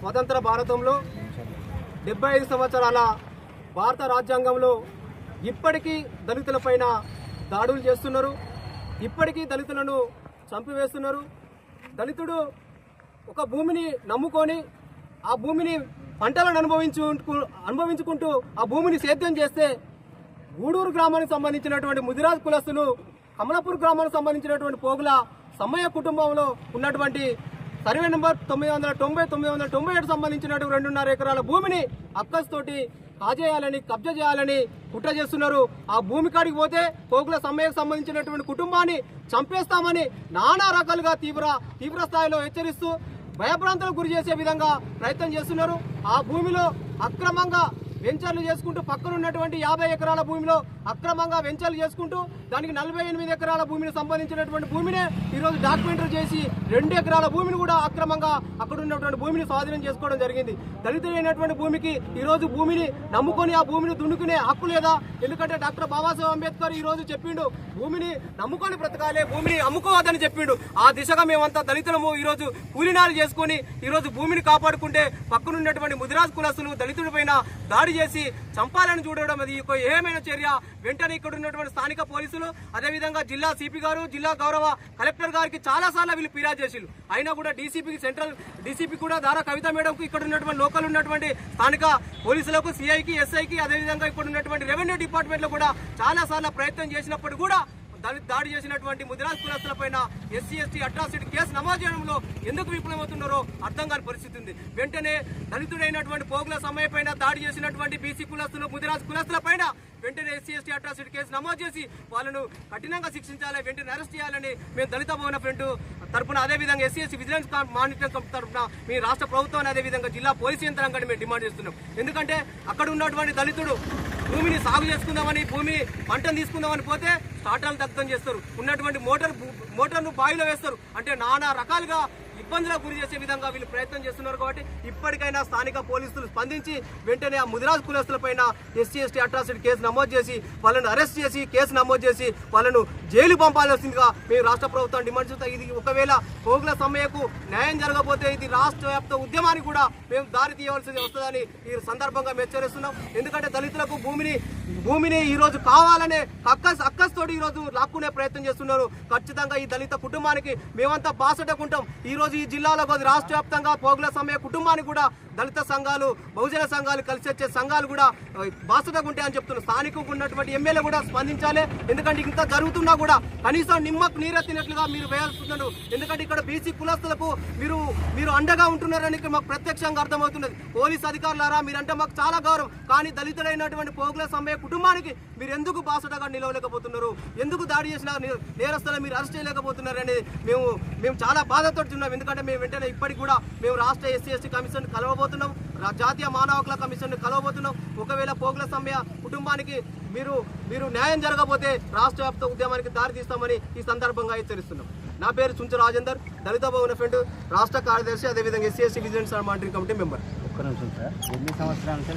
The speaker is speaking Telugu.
స్వతంత్ర భారతంలో 75 సంవత్సరాల భారత రాజ్యాంగంలో ఇప్పటికీ దళితులపైన దాడులు చేస్తున్నారు. ఇప్పటికీ దళితులను చంపివేస్తున్నారు. దళితుడు ఒక భూమిని నమ్ముకొని ఆ భూమిని పంటలను అనుభవించుకుంటూ ఆ భూమిని సేద్యం చేస్తే గూడూరు గ్రామానికి సంబంధించినటువంటి ముదిరాజ్ కులస్తులు కమలాపూర్ గ్రామానికి సంబంధించినటువంటి పోగుల సమ్మయ్య కుటుంబంలో ఉన్నటువంటి సర్వే నెంబర్ 997 సంబంధించినటువంటి 2.5 ఎకరాల భూమిని అక్కస్తోటి కాజేయాలని కబ్జా చేయాలని కుట్ర చేస్తున్నారు. ఆ భూమి కాడికి పోతే పోగుల సమ్మయ్యకు సంబంధించినటువంటి కుటుంబాన్ని చంపేస్తామని నానా రకాలుగా తీవ్ర స్థాయిలో హెచ్చరిస్తూ భయభ్రాంతులకు గురి చేసే విధంగా ప్రయత్నం చేస్తున్నారు. ఆ భూమిలో అక్రమంగా వెంచర్లు చేసుకుంటూ పక్కన ఉన్నటువంటి 50 ఎకరాల భూమిలో అక్రమంగా వెంచర్లు చేసుకుంటూ దానికి 48 ఎకరాల భూమిని సంబంధించినటువంటి భూమిని ఈరోజు డాక్యుమెంటరీ చేసి 2 ఎకరాల భూమిని కూడా అక్రమంగా అక్కడ ఉన్నటువంటి భూమిని స్వాధీనం చేసుకోవడం జరిగింది. దళితులైనటువంటి భూమికి ఈరోజు భూమిని నమ్ముకొని ఆ భూమిని దున్నుకునే హక్కు లేదా? ఎందుకంటే డాక్టర్ బాబాసాహెబ్ అంబేద్కర్ ఈరోజు చెప్పిండు, భూమిని నమ్ముకొని బ్రతకాలే, భూమిని అమ్ముకోవద్దని చెప్పిండు. ఆ దిశగా మేమంతా దళితులము ఈరోజు కూలినాలు చేసుకుని ఈరోజు భూమిని కాపాడుకుంటే పక్కనున్నటువంటి ముదిరాజ్ కులస్తులు దళితుల పైన దాడి చేసి చంపాలని చూడడం అది ఏమైనా చర్య? వెంటనే ఇక్కడ ఉన్నటువంటి స్థానిక పోలీసులు అదేవిధంగా జిల్లా సిపి గారు, జిల్లా గౌరవ కలెక్టర్ గారికి చాలా సార్లు వీళ్ళు ఫిర్యాదు చేసిరు. అయినా కూడా డీసీపీకి, సెంట్రల్ డీసీపీ కూడా దారా కవిత మేడంకు ఇక్కడ ఉన్నటువంటి లోకల్ ఉన్నటువంటి స్థానిక పోలీసులకు, సిఐకి, ఎస్ఐకి అదేవిధంగా ఇక్కడ ఉన్నటువంటి రెవెన్యూ డిపార్ట్మెంట్ లో కూడా చాలా సార్లు ప్రయత్నం చేసినప్పుడు కూడా దాడి చేసినటువంటి ముదిరాజ్ కులస్తులపైన ఎస్సీ ఎస్టీ అట్రాసిటీ కేసు నమోదు చేయడంలో ఎందుకు విఫలమవుతున్నారో అర్థం కాని పరిస్థితి ఉంది. వెంటనే దళితుడైనటువంటి పోగుల సమ్మయ్య పైన దాడి చేసినటువంటి బీసీ కులస్తులు, ముదిరాజ్ కులస్తుల పైన వెంటనే ఎస్సీ ఎస్టీ అట్రాసిటీ కేసు నమోదు చేసి వాళ్ళను కఠినంగా శిక్షించాలి, వెంటనే అరెస్ట్ చేయాలని మేము దళిత భవన ఫ్రంట్ తరఫున అదేవిధంగా SC ST vigilance monitoring committee తరఫున మీ రాష్ట్ర ప్రభుత్వాన్ని అదేవిధంగా జిల్లా పోలీసు యంత్రాంగాన్ని మేము డిమాండ్ చేస్తున్నాం. ఎందుకంటే అక్కడ ఉన్నటువంటి దళితుడు భూమిని సాగు చేసుకుందామని, భూమి పంటను తీసుకుందామని పోతే స్టార్టర్లు దగ్ధం చేస్తారు, ఉన్నటువంటి మోటార్ను బావిలో వేస్తారు. అంటే నానా రకాలుగా ఇబ్బందులకు గురి చేసే విధంగా వీళ్ళు ప్రయత్నం చేస్తున్నారు. కాబట్టి ఇప్పటికైనా స్థానిక పోలీసులు స్పందించి వెంటనే ఆ ముదిరాజ్ కులస్తుల పైన ఎస్సీ ఎస్టీ అట్రాసిటీ కేసు నమోదు చేసి వాళ్ళను అరెస్ట్ చేసి కేసు నమోదు చేసి వాళ్ళను జైలు పంపాల్సిందిగా మేము రాష్ట్ర ప్రభుత్వం డిమాండ్ చేస్తాం. ఇది ఒకవేళ పోగుల సమ్మయ్యకు న్యాయం జరగకపోతే ఇది రాష్ట్ర వ్యాప్త ఉద్యమానికి కూడా మేము దారి తీయవలసి వస్తుందని ఈ సందర్భంగా హెచ్చరిస్తున్నాం. ఎందుకంటే దళితులకు భూమిని ఈరోజు కావాలనే అక్కస్తోటి ఈరోజు లాక్కునే ప్రయత్నం చేస్తున్నారు. ఖచ్చితంగా ఈ దళిత కుటుంబానికి మేమంతా బాసటకుంటాం. ఈరోజు ఈ జిల్లాలో రాష్ట్ర వ్యాప్తంగా పోగుల సమ్మయ్య కుటుంబానికి కూడా దళిత సంఘాలు, బహుజన సంఘాలు, కలిసి వచ్చే సంఘాలు కూడా బాసటగా ఉంటాయని చెప్తున్నారు. స్థానికంగా ఉన్నటువంటి ఎమ్మెల్యే కూడా స్పందించాలి. ఎందుకంటే ఇంత జరుగుతున్నా కూడా కనీసం నిమ్మకు నీరెత్తినట్లుగా మీరు వేయాల్స్తున్నారు. ఎందుకంటే ఇక్కడ బీసీ కులస్తులకు మీరు అండగా ఉంటున్నారని మాకు ప్రత్యక్షంగా అర్థమవుతున్నది. పోలీస్ అధికారులారా, మీరంటే మాకు చాలా గౌరవం, కానీ దళితులైనటువంటి పోగుల సమ్మయ్య కుటుంబానికి మీరు ఎందుకు బాసటగా నిలవలేకపోతున్నారు? ఎందుకు దాడి చేసిన నేరస్తులను మీరు అరెస్ట్ చేయలేకపోతున్నారు అనేది మేము చాలా బాధతో ఉన్నాం. ఎందుకంటే మేము వెంటనే ఇప్పటికి కూడా మేము రాష్ట్ర ఎస్సీ ఎస్టీ కమిషన్ కలవబోతున్నాం, జాతీయ మానవ హక్కుల కమిషన్ కలవబోతున్నాం. ఒకవేళ పోగుల సమ్మయ్య కుటుంబానికి మీరు న్యాయం జరగకపోతే రాష్ట్ర వ్యాప్త ఉద్యమానికి దారి తీస్తామని ఈ సందర్భంగా హెచ్చరిస్తున్నాం. నా పేరు చుంచు రాజేందర్, దళిత భవన ఫ్రంట్ రాష్ట్ర కార్యదర్శి, అదేవిధంగా SC ST vigilance monitoring committee member. ఒక్క నిమిషం సార్, ఎన్ని సంవత్సరాల నుంచి